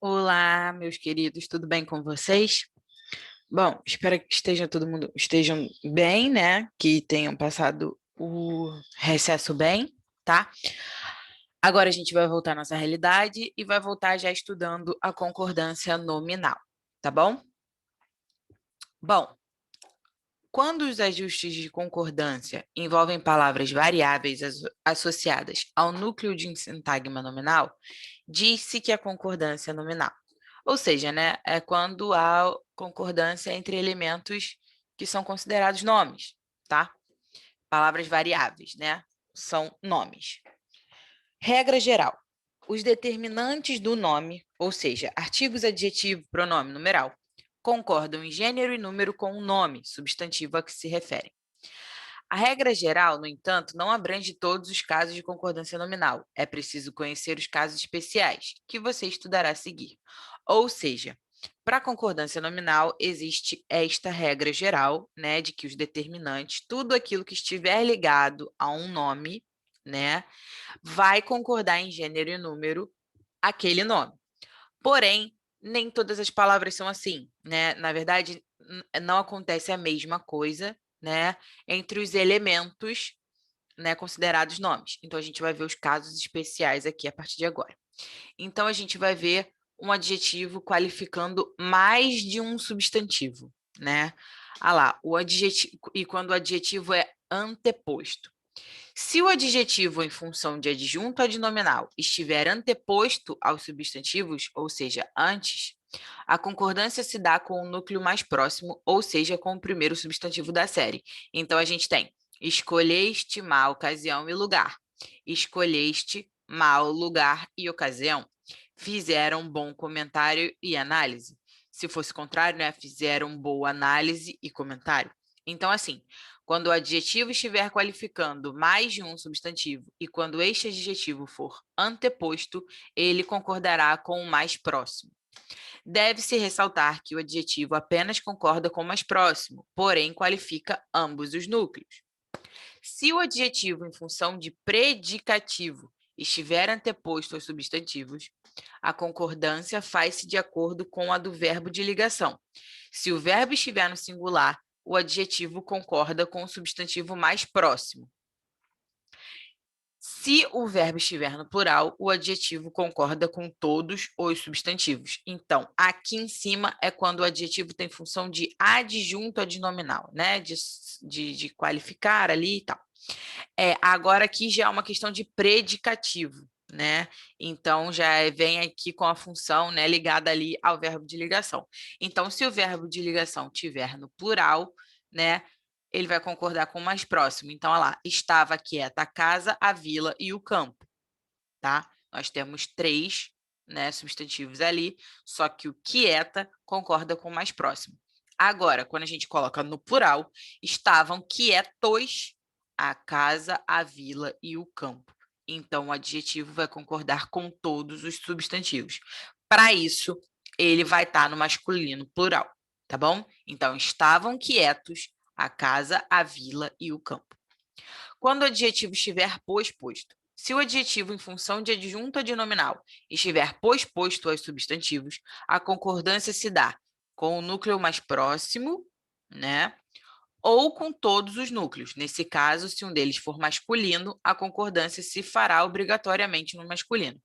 Olá, meus queridos, tudo bem com vocês? Bom, espero que esteja todo mundo estejam bem, né? Que tenham passado o recesso bem, tá? Agora a gente vai voltar à nossa realidade e vai voltar já estudando a concordância nominal, tá bom? Bom, quando os ajustes de concordância envolvem palavras variáveis associadas ao núcleo de sintagma nominal, diz-se que a concordância é nominal. Ou seja, né, é quando há concordância entre elementos que são considerados nomes, tá? Palavras variáveis, né? São nomes. Regra geral: os determinantes do nome, ou seja, artigos, adjetivo, pronome, numeral, concordam em gênero e número com o nome, substantivo a que se referem. A regra geral, no entanto, não abrange todos os casos de concordância nominal. É preciso conhecer os casos especiais, que você estudará a seguir. Ou seja, para a concordância nominal, existe esta regra geral, né, de que os determinantes, tudo aquilo que estiver ligado a um nome, né, vai concordar em gênero e número aquele nome. Porém, nem todas as palavras são assim, né? Na verdade, não acontece a mesma coisa, né, entre os elementos, né, considerados nomes. Então, a gente vai ver os casos especiais aqui a partir de agora. Então, a gente vai ver um adjetivo qualificando mais de um substantivo, né? Ah lá, o adjetivo, e quando o adjetivo é anteposto. Se o adjetivo em função de adjunto adnominal estiver anteposto aos substantivos, ou seja, antes, a concordância se dá com o núcleo mais próximo, ou seja, com o primeiro substantivo da série. Então, a gente tem escolheste mal, ocasião e lugar. Escolheste mal, lugar e ocasião. Fizeram bom comentário e análise. Se fosse o contrário, né? Fizeram boa análise e comentário. Então, assim, quando o adjetivo estiver qualificando mais de um substantivo e quando este adjetivo for anteposto, ele concordará com o mais próximo. Deve-se ressaltar que o adjetivo apenas concorda com o mais próximo, porém qualifica ambos os núcleos. Se o adjetivo em função de predicativo estiver anteposto aos substantivos, a concordância faz-se de acordo com a do verbo de ligação. Se o verbo estiver no singular, o adjetivo concorda com o substantivo mais próximo. Se o verbo estiver no plural, o adjetivo concorda com todos os substantivos. Então, aqui em cima é quando o adjetivo tem função de adjunto adnominal, né? De qualificar ali e tal. Agora aqui já é uma questão de predicativo, né? Então já vem aqui com a função, né, ligada ali ao verbo de ligação. Então, se o verbo de ligação tiver no plural, né, ele vai concordar com o mais próximo. Então, olha lá, estava quieta a casa, a vila e o campo, tá? Nós temos três, né, substantivos ali, só que o quieta concorda com o mais próximo. Agora, quando a gente coloca no plural, estavam quietos a casa, a vila e o campo. Então, o adjetivo vai concordar com todos os substantivos. Para isso, ele vai estar no masculino plural, tá bom? Então, estavam quietos a casa, a vila e o campo. Quando o adjetivo estiver posposto, se o adjetivo em função de adjunto adnominal estiver posposto aos substantivos, a concordância se dá com o núcleo mais próximo, né? Ou com todos os núcleos. Nesse caso, se um deles for masculino, a concordância se fará obrigatoriamente no masculino.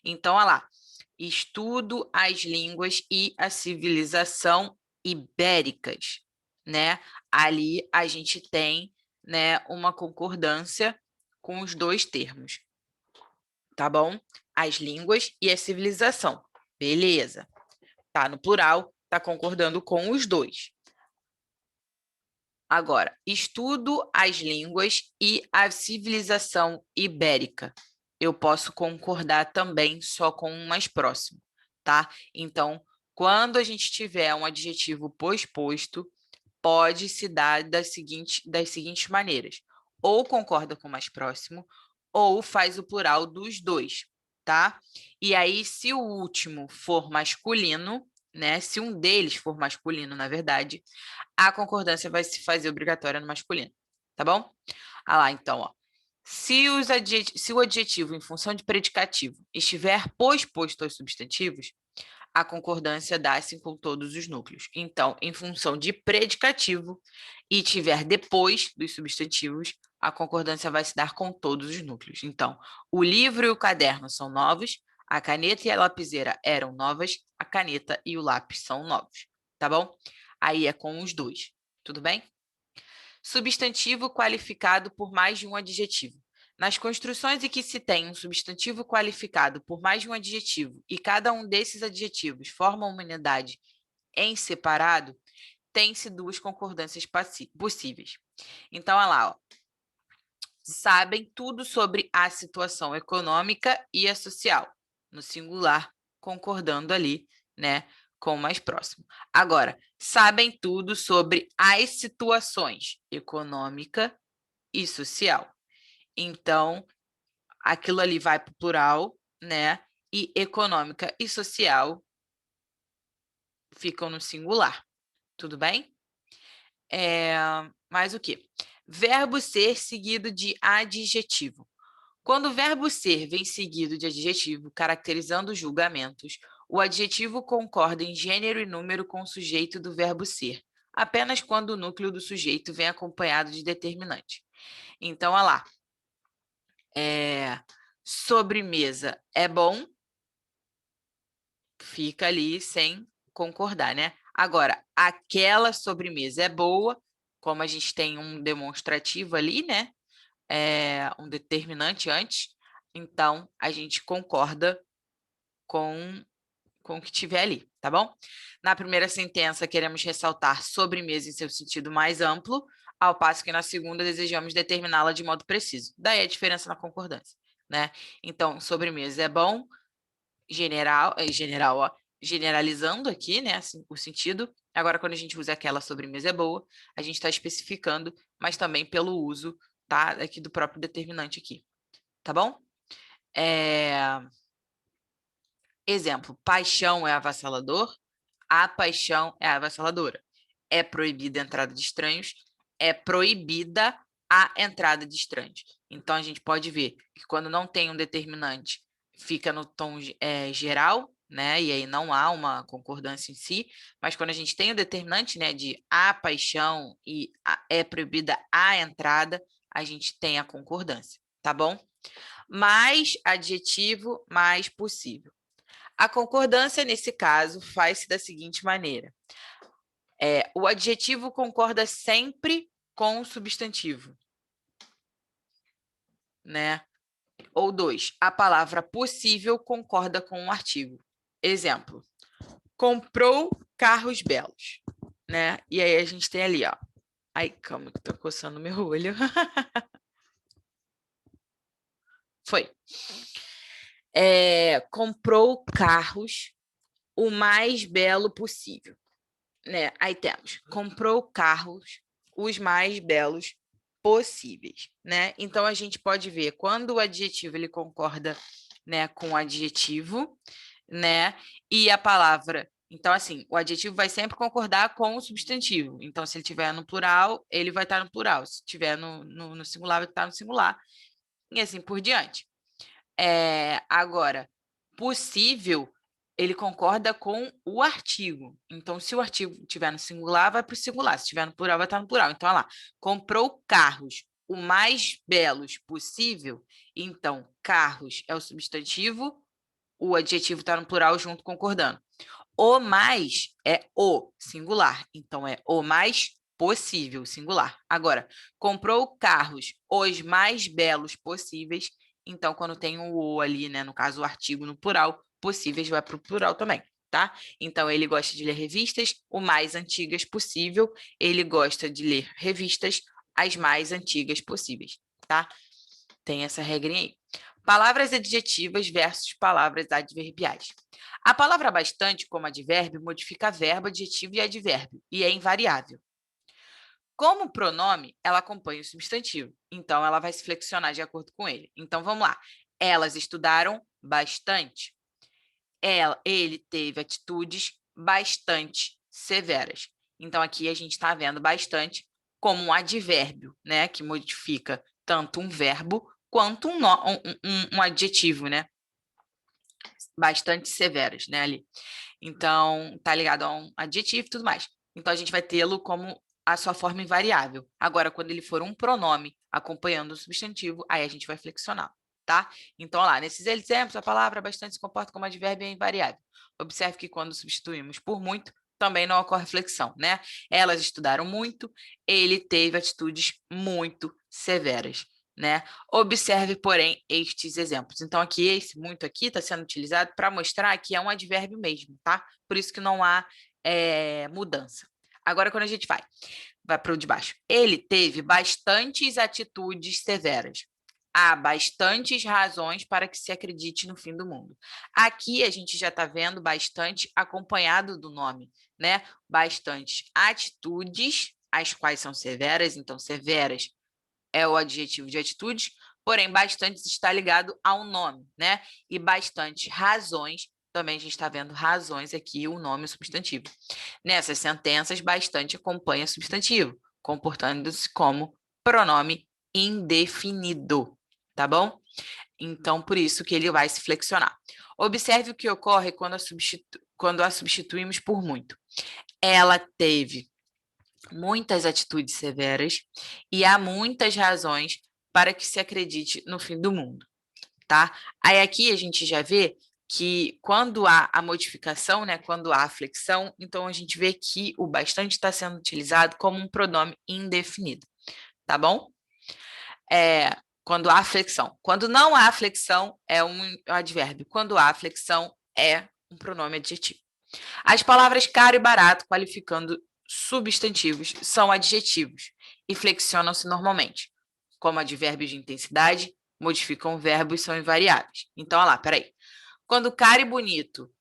Então, olha lá. Estudo as línguas e a civilização ibéricas, né? Ali a gente tem, né, uma concordância com os dois termos, tá bom? As línguas e a civilização. Beleza. Tá no plural, tá concordando com os dois. Agora, estudo as línguas e a civilização ibérica. Eu posso concordar também só com um mais próximo, tá? Então, quando a gente tiver um adjetivo posposto, pode se dar das seguintes maneiras: ou concorda com o mais próximo, ou faz o plural dos dois, tá? E aí, se o último for masculino, né? Se um deles for masculino, na verdade, a concordância vai se fazer obrigatória no masculino, tá bom? Ah lá, então, ó. Se o adjetivo em função de predicativo estiver posposto aos substantivos, a concordância dá-se com todos os núcleos. Então, em função de predicativo e tiver depois dos substantivos, a concordância vai se dar com todos os núcleos. Então, o livro e o caderno são novos, a caneta e a lapiseira eram novas, a caneta e o lápis são novos, tá bom? Aí é com os dois, tudo bem? Substantivo qualificado por mais de um adjetivo. Nas construções em que se tem um substantivo qualificado por mais de um adjetivo e cada um desses adjetivos forma uma unidade em separado, tem-se duas concordâncias possíveis. Então, olha lá, ó. Sabem tudo sobre a situação econômica e a social, no singular, concordando ali, né, com o mais próximo. Agora, sabem tudo sobre as situações econômica e social. Então, aquilo ali vai para o plural, né? E econômica e social ficam no singular. Tudo bem? Mais o quê? Verbo ser seguido de adjetivo. Quando o verbo ser vem seguido de adjetivo, caracterizando julgamentos, o adjetivo concorda em gênero e número com o sujeito do verbo ser, apenas quando o núcleo do sujeito vem acompanhado de determinante. Então, olha lá. Sobremesa é bom, fica ali sem concordar, né? Agora, aquela sobremesa é boa, como a gente tem um demonstrativo ali, né? Um determinante antes, então a gente concorda com o que tiver ali, tá bom? Na primeira sentença, queremos ressaltar sobremesa em seu sentido mais amplo, ao passo que na segunda desejamos determiná-la de modo preciso. Daí a diferença na concordância, né? Então, sobremesa é bom, ó, generalizando aqui, né, assim, o sentido. Agora, quando a gente usa aquela sobremesa é boa, a gente está especificando, mas também pelo uso, tá, aqui do próprio determinante aqui, tá bom? Exemplo, paixão é avassalador, a paixão é avassaladora. É proibida a entrada de estranhos, é proibida a entrada de estranhos. Então, a gente pode ver que quando não tem um determinante, fica no tom geral, né? E aí não há uma concordância em si, mas quando a gente tem o determinante, né, de a paixão e é proibida a entrada, a gente tem a concordância, tá bom? Mais adjetivo, mais possível. A concordância, nesse caso, faz-se da seguinte maneira. O adjetivo concorda sempre com o substantivo, né? Ou dois, a palavra possível concorda com o artigo. Exemplo, comprou carros belos, né? E aí a gente tem ali, ó. Ai, calma que tô coçando meu olho. Foi. Comprou carros o mais belo possível, né? Aí temos, comprou carros os mais belos possíveis, né? Então a gente pode ver quando o adjetivo ele concorda, né, com o adjetivo, né? E a palavra, então assim, o adjetivo vai sempre concordar com o substantivo. Então se ele estiver no plural, ele vai estar no plural. Se estiver no singular, vai estar no singular. E assim por diante. Agora, possível, ele concorda com o artigo. Então, se o artigo estiver no singular, vai para o singular. Se estiver no plural, vai estar no plural. Então, olha lá, comprou carros o mais belos possível. Então, carros é o substantivo, o adjetivo está no plural junto, concordando. O mais é o singular. Então, é o mais possível, singular. Agora, comprou carros os mais belos possíveis. Então, quando tem o "o" ali, né, no caso o artigo no plural, possíveis vai para o plural também, tá? Então, ele gosta de ler revistas o mais antigas possível, ele gosta de ler revistas as mais antigas possíveis, tá? Tem essa regrinha aí. Palavras adjetivas versus palavras adverbiais. A palavra bastante, como advérbio, modifica verbo, adjetivo e advérbio, e é invariável. Como pronome, ela acompanha o substantivo, então ela vai se flexionar de acordo com ele. Então, vamos lá. Elas estudaram bastante. Ele teve atitudes bastante severas. Então, aqui a gente está vendo bastante como um advérbio, né? Que modifica tanto um verbo quanto um adjetivo, né? bastante severas, né, ali. Então, tá ligado a um adjetivo e tudo mais. Então, a gente vai tê-lo como a sua forma invariável. Agora, quando ele for um pronome acompanhando o substantivo, aí a gente vai flexionar, tá? Então, lá, nesses exemplos, a palavra bastante se comporta como advérbio invariável. Observe que quando substituímos por muito, também não ocorre flexão, né? Elas estudaram muito, ele teve atitudes muito severas, né? Observe, porém, estes exemplos. Então, aqui, esse muito aqui está sendo utilizado para mostrar que é um advérbio mesmo, tá? Por isso que não há mudança. Agora, quando a gente vai para o de baixo. Ele teve bastantes atitudes severas. Há bastantes razões para que se acredite no fim do mundo. Aqui a gente já está vendo bastante acompanhado do nome, né? Bastantes atitudes, as quais são severas, então severas é o adjetivo de atitudes, porém bastantes está ligado ao nome, né? E bastante razões, também a gente está vendo razões aqui, o nome e o substantivo. Nessas sentenças, bastante acompanha substantivo, comportando-se como pronome indefinido, tá bom? Então, por isso que ele vai se flexionar. Observe o que ocorre quando a substituímos por muito. Ela teve muitas atitudes severas e há muitas razões para que se acredite no fim do mundo, tá? Aí aqui a gente já vê que quando há a modificação, né, quando há a flexão, então a gente vê que o bastante está sendo utilizado como um pronome indefinido, tá bom? Quando há flexão. Quando não há flexão, é um advérbio. Quando há flexão, é um pronome adjetivo. As palavras caro e barato, qualificando substantivos, são adjetivos e flexionam-se normalmente. Como advérbios de intensidade, modificam o verbo e são invariáveis. Então, olha lá, peraí. Quando caro e bonito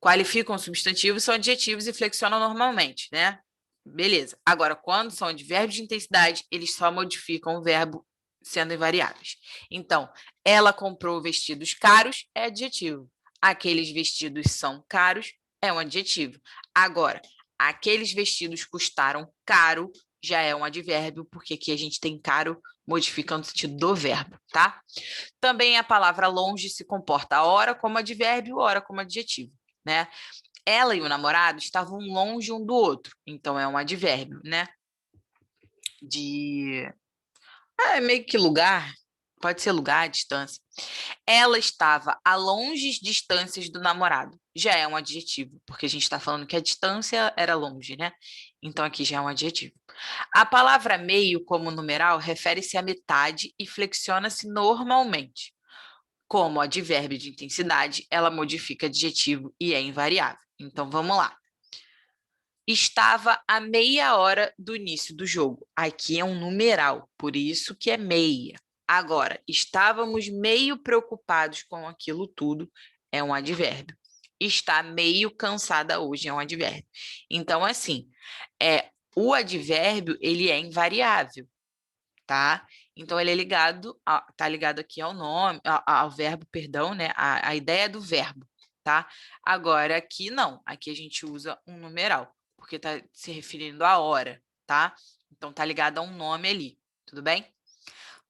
qualificam substantivos, são adjetivos e flexionam normalmente, né? Beleza. Agora, quando são advérbios de intensidade, eles só modificam o verbo sendo invariáveis. Então, ela comprou vestidos caros é adjetivo. Aqueles vestidos são caros é um adjetivo. Agora, aqueles vestidos custaram caro já é um advérbio, porque aqui a gente tem caro modificando o sentido do verbo, tá? Também a palavra longe se comporta ora como advérbio, ora como adjetivo, né? Ela e o namorado estavam longe um do outro, então é um advérbio, né? Meio que lugar, pode ser lugar, distância. Ela estava a longes distâncias do namorado. Já é um adjetivo, porque a gente está falando que a distância era longe, né? Então aqui já é um adjetivo. A palavra meio, como numeral, refere-se à metade e flexiona-se normalmente. Como advérbio de intensidade, ela modifica adjetivo e é invariável. Então vamos lá. Estava a meia hora do início do jogo. Aqui é um numeral, por isso que é meia. Agora, estávamos meio preocupados com aquilo tudo, é um advérbio. Está meio cansada hoje, é um advérbio. Então, assim, o advérbio, ele é invariável, tá? Então, ele é tá ligado aqui ao nome, ao verbo, perdão, né? A ideia do verbo, tá? Agora, aqui não. Aqui a gente usa um numeral, porque tá se referindo à hora, tá? Então, tá ligado a um nome ali, tudo bem?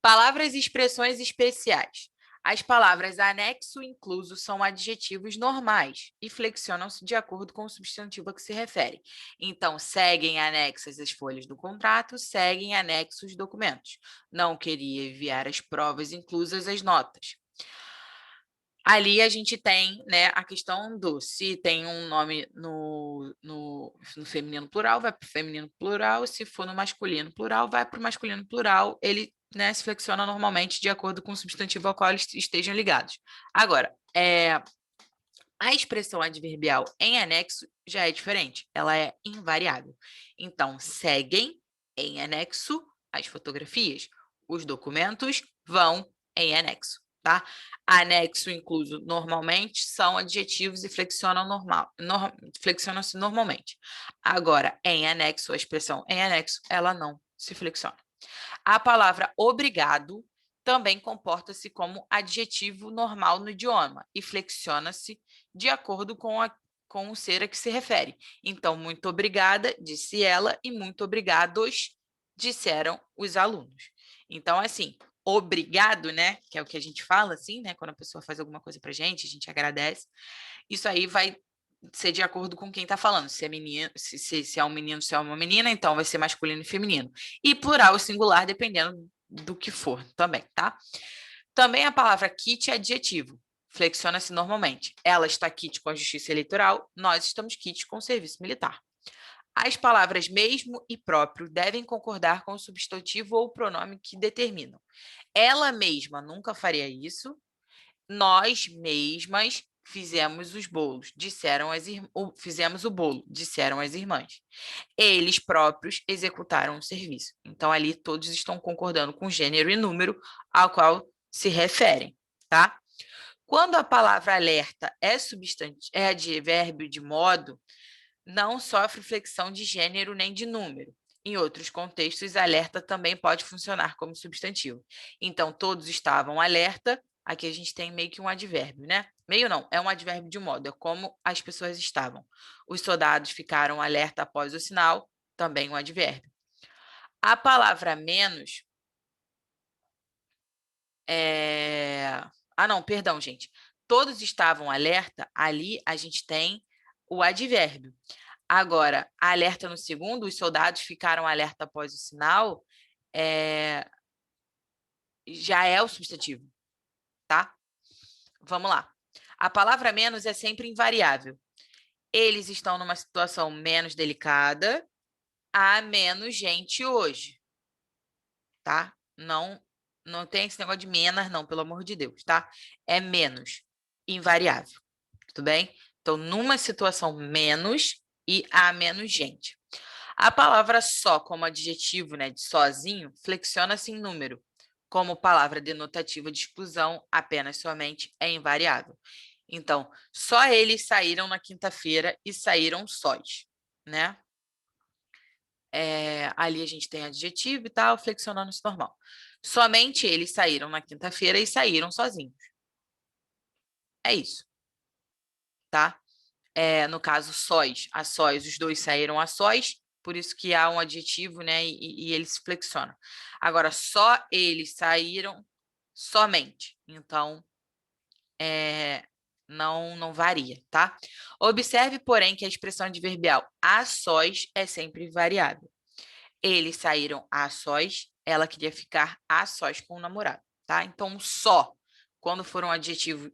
Palavras e expressões especiais. As palavras anexo e incluso são adjetivos normais e flexionam-se de acordo com o substantivo a que se refere. Então, seguem anexas as folhas do contrato, seguem anexos os documentos. Não queria enviar as provas inclusas as notas. Ali a gente tem, né, a questão do se tem um nome no feminino plural, vai para o feminino plural, se for no masculino plural, vai para o masculino plural, ele, né, se flexiona normalmente de acordo com o substantivo ao qual eles estejam ligados. Agora, a expressão adverbial em anexo já é diferente, ela é invariável. Então, seguem em anexo as fotografias, os documentos vão em anexo, tá? Anexo incluso normalmente são adjetivos e flexionam-se normalmente. Agora, em anexo, a expressão em anexo, ela não se flexiona. A palavra obrigado também comporta-se como adjetivo normal no idioma e flexiona-se de acordo com o ser a que se refere. Então, muito obrigada, disse ela, e muito obrigados, disseram os alunos. Então, assim, obrigado, né? Que é o que a gente fala, assim, né? Quando a pessoa faz alguma coisa pra gente, a gente agradece. Isso aí vai ser de acordo com quem está falando. Se é menino, se é um menino, se é uma menina, então vai ser masculino e feminino. E plural ou singular, dependendo do que for também, tá? Também a palavra kit é adjetivo. Flexiona-se normalmente. Ela está kit com a justiça eleitoral, nós estamos kit com o serviço militar. As palavras mesmo e próprio devem concordar com o substantivo ou o pronome que determinam. Ela mesma nunca faria isso. Nós mesmas fizemos os bolos, disseram fizemos o bolo, disseram as irmãs. Eles próprios executaram o serviço. Então, ali todos estão concordando com gênero e número ao qual se referem, tá? Quando a palavra alerta é advérbio de modo, não sofre flexão de gênero nem de número. Em outros contextos, alerta também pode funcionar como substantivo. Então, todos estavam alerta. Aqui a gente tem meio que um advérbio, né? Meio não, é um advérbio de modo, é como as pessoas estavam. Os soldados ficaram alerta após o sinal, também um advérbio. A palavra menos Ah, não, perdão, gente. Todos estavam alerta, ali a gente tem o advérbio. Agora, alerta no segundo, os soldados ficaram alerta após o sinal, já é o substantivo, tá? Vamos lá. A palavra menos é sempre invariável. Eles estão numa situação menos delicada, há menos gente hoje, tá? Não tem esse negócio de menos, não, pelo amor de Deus, tá? É menos, invariável, tudo bem? Então, numa situação menos e há menos gente. A palavra só, como adjetivo, né, de sozinho, flexiona-se em número. Como palavra denotativa de exclusão, apenas somente é invariável. Então, só eles saíram na quinta-feira e saíram sós, né? Ali a gente tem adjetivo e tal, flexionando-se normal. Somente eles saíram na quinta-feira e saíram sozinhos. É isso, tá? No caso, sós, a sós, os dois saíram a sós, por isso que há um adjetivo, né? E eles flexionam. Agora, só eles saíram somente. Então, não varia, tá? Observe, porém, que a expressão adverbial a sós é sempre variável. Eles saíram a sós, ela queria ficar a sós com o namorado, tá? Então, só, quando for um adjetivo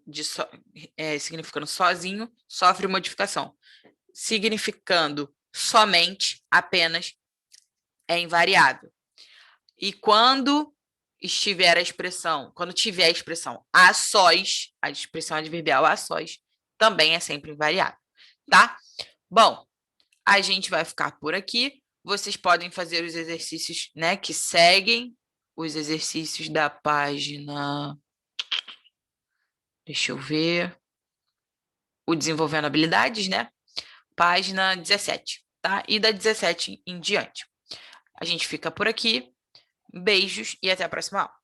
significando sozinho, sofre modificação. Significando somente, apenas, é invariável. E quando tiver a expressão a sós, a expressão adverbial a sós, também é sempre invariável, tá? Bom, a gente vai ficar por aqui. Vocês podem fazer os exercícios, né, que seguem, os exercícios da página. Deixa eu ver. O Desenvolvendo Habilidades, né? Página 17, tá? E da 17 em diante. A gente fica por aqui. Beijos e até a próxima aula.